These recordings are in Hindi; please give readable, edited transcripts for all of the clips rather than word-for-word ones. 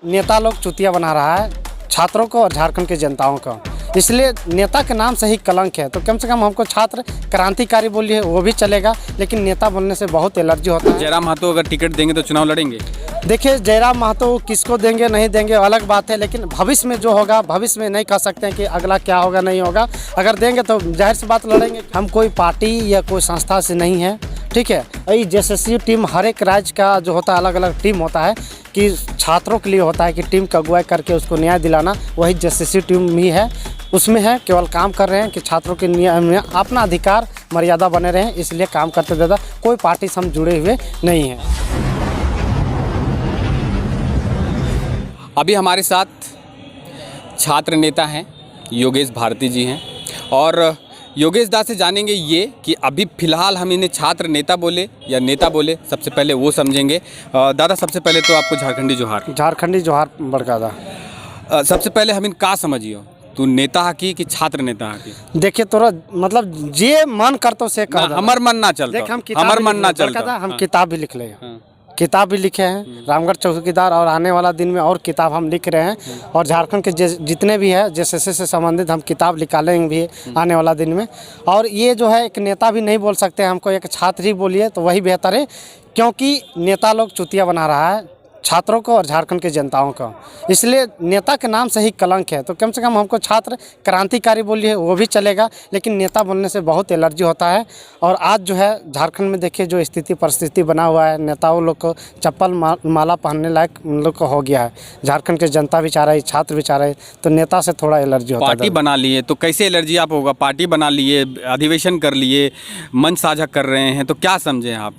नेता लोग चुतिया बना रहा है छात्रों को और झारखंड की जनताओं को, इसलिए नेता के नाम से ही कलंक है। तो कम से कम हमको छात्र क्रांतिकारी बोलिए वो भी चलेगा, लेकिन नेता बोलने से बहुत एलर्जी होता है। जयराम महतो अगर टिकट देंगे तो चुनाव लड़ेंगे? देखिए, जयराम महतो किसको देंगे नहीं देंगे अलग बात है, लेकिन भविष्य में जो होगा, भविष्य में नहीं कह सकते हैं कि अगला क्या होगा नहीं होगा। अगर देंगे तो जाहिर सी बात लड़ेंगे। हम कोई पार्टी या कोई संस्था से नहीं है, ठीक है। ये जेएसएसयू टीम हर एक राज्य का जो होता है अलग अलग टीम होता है कि छात्रों के लिए होता है कि टीम का अगुवाई करके उसको न्याय दिलाना, वही जेएसएसयू टीम ही है, उसमें है। केवल काम कर रहे हैं कि छात्रों के न्याय में अपना अधिकार मर्यादा बने रहें, इसलिए काम करते ज़्यादा। कोई पार्टी से हम जुड़े हुए नहीं हैं। अभी हमारे साथ छात्र नेता हैं योगेश भारती जी हैं, और योगेश दा से जानेंगे ये कि अभी फ़िलहाल हम इन्हें छात्र नेता बोले या नेता बोले, सबसे पहले वो समझेंगे। दादा, सबसे पहले तो आपको झारखंडी जोहार। झारखंडी जोहार बड़का दा। सबसे पहले हम इन का समझियो, तू नेता की कि छात्र नेता की? देखिए, तोरा मतलब जे मन करतो से कर, हमर मन ना चलता। देख, हम हमर मन ना चलता। हम किताब भी लिख ले, किताब भी लिखे हैं रामगढ़ चौकीदार, और आने वाला दिन में और किताब हम लिख रहे हैं। और झारखंड के जितने भी है जेएसएससी से संबंधित हम किताब निकालेंगे भी आने वाला दिन में। और ये जो है एक नेता भी नहीं बोल सकते, हमको एक छात्र ही बोलिए तो वही बेहतर है, क्योंकि नेता लोग चुतिया बना रहा है छात्रों को और झारखंड की जनताओं को, इसलिए नेता के नाम से ही कलंक है। तो कम से कम हमको छात्र क्रांतिकारी बोलिए वो भी चलेगा, लेकिन नेता बोलने से बहुत एलर्जी होता है। और आज जो है झारखंड में देखिए जो स्थिति परिस्थिति बना हुआ है, नेताओं लोग को चप्पल माला पहनने लायक लोग को हो गया है। झारखंड की जनता भी चाह रही, छात्र भी चाह रहे, तो नेता से थोड़ा एलर्जी होता है। पार्टी बना लिए तो कैसे एलर्जी आप होगा? पार्टी बना लिए, अधिवेशन कर लिए, मंच साझा कर रहे हैं, तो क्या समझे आप?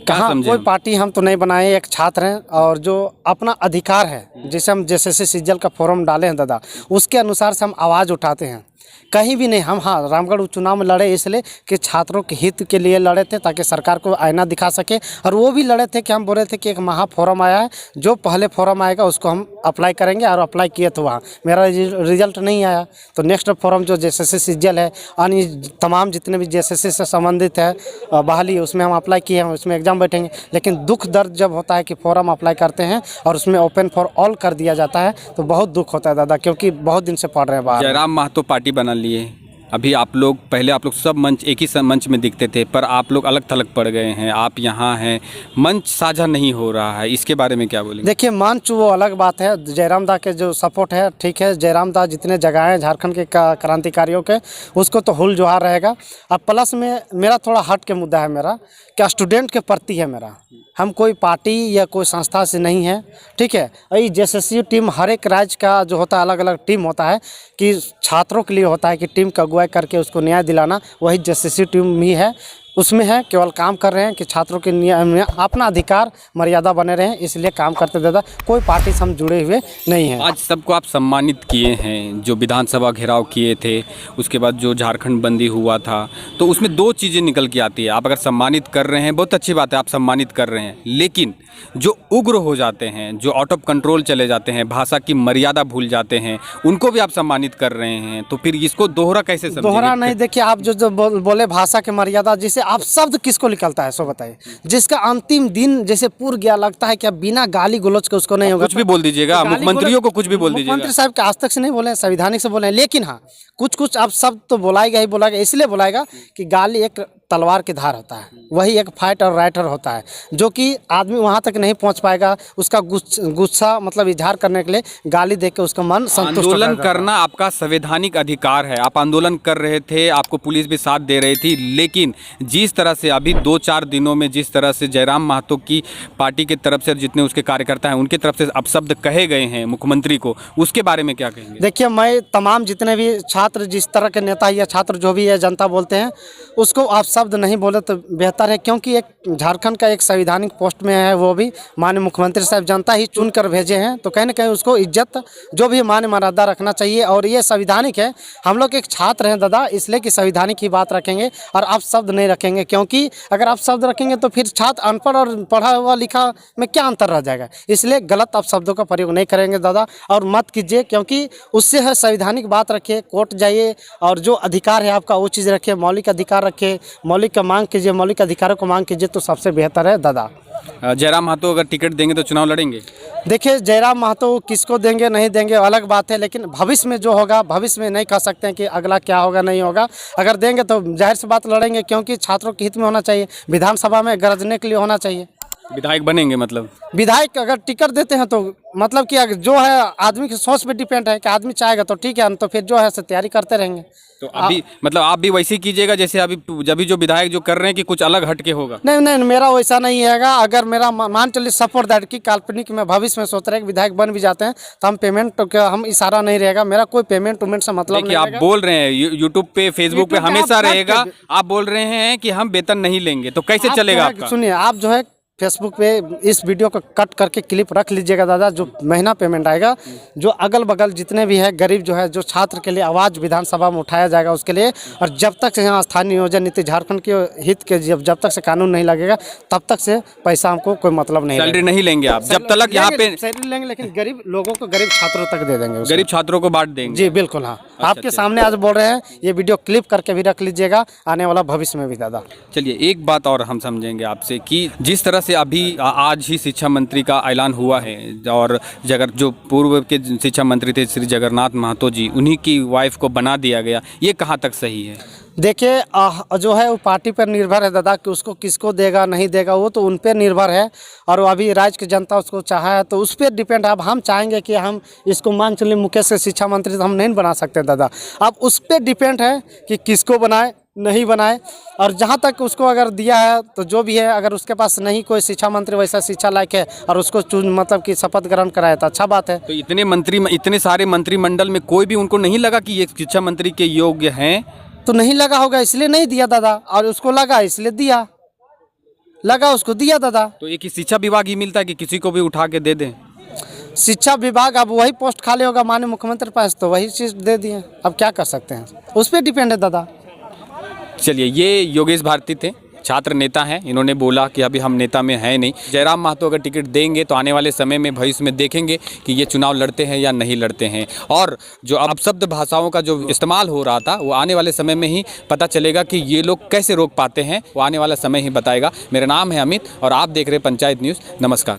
कहाँ कोई पार्टी हम तो नहीं बनाए, एक छात्र हैं और जो अपना अधिकार है, जैसे हम जेएसएससी सीजल का फॉर्म डाले हैं दादा, उसके अनुसार से हम आवाज़ उठाते हैं। कहीं भी नहीं हम, हाँ, रामगढ़ उपचुनाव में लड़े इसलिए कि छात्रों के हित के लिए लड़े थे, ताकि सरकार को आईना दिखा सके। और वो भी लड़े थे कि हम बोल रहे थे कि एक महा फोरम आया है, जो पहले फोरम आएगा उसको हम अप्लाई करेंगे, और अप्लाई किए थे वहाँ, मेरा रिजल्ट नहीं आया। तो नेक्स्ट फोरम जो जेएसएससी सीजल है, अन्य तमाम जितने भी जेएसएससी से संबंधित है बहाली, उसमें हम अप्लाई किए हैं, उसमें एग्जाम बैठेंगे। लेकिन दुख दर्द जब होता है कि फॉर्म अप्लाई करते हैं और उसमें ओपन फॉर ऑल कर दिया जाता है, तो बहुत दुख होता है दादा, क्योंकि बहुत दिन से पढ़ रहे हैं बाहर। जयराम महतो पार्टी बना लिए, अभी आप लोग, पहले आप लोग सब मंच एक ही मंच में दिखते थे, पर आप लोग अलग थलग पड़ गए हैं, आप यहाँ हैं, मंच साझा नहीं हो रहा है, इसके बारे में क्या बोलेंगे? देखिए, मंच वो अलग बात है, जयराम दा के जो सपोर्ट है ठीक है, जयराम दा जितने जगह हैं झारखंड के क्रांतिकारियों के, उसको तो हुल जोहार रहेगा। अब प्लस में मेरा थोड़ा हट के मुद्दा है, मेरा क्या स्टूडेंट के प्रति है मेरा। हम कोई पार्टी या कोई संस्था से नहीं है, ठीक है। ये जेएसएसयू टीम हर एक राज्य का जो होता है अलग अलग टीम होता है कि छात्रों के लिए होता है कि टीम का अगुवाई करके उसको न्याय दिलाना, वही जेएसएसयू टीम ही है, उसमें है। केवल काम कर रहे हैं कि छात्रों के न्याय में अपना अधिकार मर्यादा बने रहें, इसलिए काम करते ज़्यादा। कोई पार्टी से हम जुड़े हुए नहीं हैं। आज सबको आप सम्मानित किए हैं, जो विधानसभा घेराव किए थे, उसके बाद जो झारखंड बंदी हुआ था, तो उसमें दो चीज़ें निकल के आती है। आप अगर सम्मानित कर रहे हैं, बहुत अच्छी बात है, आप सम्मानित कर रहे हैं, लेकिन जो उग्र हो जाते हैं, जो आउट ऑफ कंट्रोल चले जाते हैं, भाषा की मर्यादा भूल जाते हैं, उनको भी आप सम्मानित कर रहे हैं, तो फिर इसको दोहरा कैसे समझेंगे? दोहरा नहीं, देखिए आप जो बोले भाषा की मर्यादा, जिसे आप शब्द किसको निकलता है सो बताइए, जिसका अंतिम दिन जैसे पूर गया, लगता है कि अब बिना गाली गलौज के उसको नहीं होगा। कुछ भी बोल दीजिएगा, मुख्यमंत्रियों को कुछ भी बोल दीजिएगा। मुख्यमंत्री साहब के आज तक से नहीं बोले, संवैधानिक से बोले, लेकिन हाँ कुछ आप शब्द तो बोलाएगा ही बोलाएगा, इसलिए बोलाएगा कि गाली एक तलवार की धार होता है, वही एक फाइट और राइटर होता है, जो कि आदमी वहाँ तक नहीं पहुँच पाएगा। उसका गुस्सा मतलब इजहार करने के लिए गाली देके उसका मन संतुष्ट। आंदोलन करना आपका संवैधानिक अधिकार है, आप आंदोलन कर रहे थे, आपको पुलिस भी साथ दे रही थी, लेकिन जिस तरह से अभी 2-4 दिनों में जिस तरह से जयराम महतो की पार्टी की तरफ से जितने उसके कार्यकर्ता हैं उनकी तरफ से अपशब्द कहे गए हैं मुख्यमंत्री को, उसके बारे में क्या कहेंगे? देखिए, मैं तमाम जितने भी छात्र, जिस तरह के नेता या छात्र जो भी है जनता बोलते हैं, उसको आप शब्द नहीं बोले तो बेहतर है, क्योंकि एक झारखंड का एक संवैधानिक पोस्ट में है, वो भी माननीय मुख्यमंत्री साहब जनता ही चुन कर भेजे हैं, तो कहीं ना कहीं उसको इज्जत जो भी मान मर्यादा रखना चाहिए। और ये संवैधानिक है, हम लोग एक छात्र हैं दादा, इसलिए कि संवैधानिक ही बात रखेंगे और आप शब्द नहीं रखेंगे, क्योंकि अगर आप शब्द रखेंगे तो फिर छात्र अनपढ़ और पढ़ा हुआ लिखा में क्या अंतर रह जाएगा। इसलिए गलत आप शब्दों का प्रयोग नहीं करेंगे दादा, और मत कीजिए, क्योंकि उससे है संवैधानिक बात रखिए। कोर्ट जाइए और जो अधिकार है आपका वो चीज़ रखिए, मौलिक अधिकार रखिए, मौलिक का मांग कीजिए, मौलिक अधिकारों को मांग कीजिए तो सबसे बेहतर है दादा। जयराम महतो अगर टिकट देंगे तो चुनाव लड़ेंगे? देखिए जयराम महतो किसको देंगे नहीं देंगे अलग बात है, लेकिन भविष्य में जो होगा भविष्य में नहीं कह सकते हैं कि अगला क्या होगा नहीं होगा। अगर देंगे तो जाहिर सी बात लड़ेंगे, क्योंकि छात्रों के हित में होना चाहिए, विधानसभा में गरजने के लिए होना चाहिए। विधायक बनेंगे मतलब? विधायक अगर टिकट देते हैं तो मतलब कि अगर जो है आदमी की सोच पे डिपेंड है कि आदमी चाहेगा तो ठीक है, तो फिर जो है तैयारी करते रहेंगे। तो अभी मतलब आप भी वैसे ही कीजिएगा जैसे अभी जो विधायक जो कर रहे हैं कि कुछ अलग हट के होगा? नहीं नहीं, मेरा वैसा नहीं हैगा। अगर मेरा मान चलिए सपोर्ट दैट की काल्पनिक में भविष्य में सोच रहे हैं कि विधायक बन भी जाते हैं तो हम पेमेंट का हम इशारा नहीं रहेगा, मेरा कोई पेमेंट उमेंट से मतलब देखिए नहीं। आप बोल रहे हैं यूट्यूब पे फेसबुक पे हमेशा रहेगा, आप बोल रहे हैं कि हम वेतन नहीं लेंगे, तो कैसे चलेगा आपका? सुनिए, आप जो है फेसबुक पे इस वीडियो को कट करके क्लिप रख लीजिएगा दादा, जो महीना पेमेंट आएगा, जो अगल बगल जितने भी है गरीब जो है, जो छात्र के लिए आवाज़ विधानसभा में उठाया जाएगा उसके लिए। और जब तक से यहाँ स्थानीय नियोजन नीति झारखंड के हित के जब तक से कानून नहीं लगेगा तब तक से पैसा हमको कोई मतलब नहीं। सैलरी नहीं लेंगे आप जब तक यहाँ पे? सैलरी लेंगे लेकिन गरीब लोगों को, गरीब छात्रों तक दे देंगे, गरीब छात्रों को बांट देंगे। जी बिल्कुल, हाँ। आपके सामने आज बोल रहे हैं, ये वीडियो क्लिप करके भी रख लीजिएगा आने वाला भविष्य में भी दादा। चलिए एक बात और हम समझेंगे आपसे कि जिस तरह से अभी आज ही शिक्षा मंत्री का ऐलान हुआ है और जो पूर्व के शिक्षा मंत्री थे श्री जगन्नाथ महतो जी, उन्हीं की वाइफ को बना दिया गया, ये कहाँ तक सही है? देखिए जो है वो पार्टी पर निर्भर है दादा कि उसको किसको देगा नहीं देगा, वो तो उन पर निर्भर है। और अभी राज्य की जनता उसको चाहा है तो उस पर डिपेंड है। अब हम चाहेंगे कि हम इसको मान चलिए मुकेश से शिक्षा मंत्री तो हम नहीं बना सकते दादा, अब उस पर डिपेंड है कि किसको बनाए नहीं बनाए। और जहाँ तक उसको अगर दिया है तो जो भी है, अगर उसके पास नहीं कोई शिक्षा मंत्री वैसा शिक्षा लायक है और उसको मतलब कि शपथ ग्रहण कराया तो अच्छा बात है। तो इतने सारे मंत्रिमंडल में कोई भी उनको नहीं लगा कि ये शिक्षा मंत्री के योग्य हैं? तो नहीं लगा होगा इसलिए नहीं दिया दादा, और उसको लगा इसलिए दिया, लगा उसको दिया दादा। तो एक ही शिक्षा विभाग ही मिलता है कि किसी को भी उठा के दे दें? शिक्षा विभाग अब वही पोस्ट खाली होगा माननीय मुख्यमंत्री पास तो वही चीज़ दे दिए, अब क्या कर सकते हैं, उस पर डिपेंड है दादा। चलिए, ये योगेश भारती थे, छात्र नेता हैं। इन्होंने बोला कि अभी हम नेता में हैं नहीं। जयराम महतो अगर टिकट देंगे तो आने वाले समय में भविष्य में देखेंगे कि ये चुनाव लड़ते हैं या नहीं लड़ते हैं। और जो अपशब्द भाषाओं का जो इस्तेमाल हो रहा था वो आने वाले समय में ही पता चलेगा कि ये लोग कैसे रोक पाते हैं, वो आने वाला समय ही बताएगा। मेरा नाम है अमित और आप देख रहे हैं पंचायत न्यूज़। नमस्कार।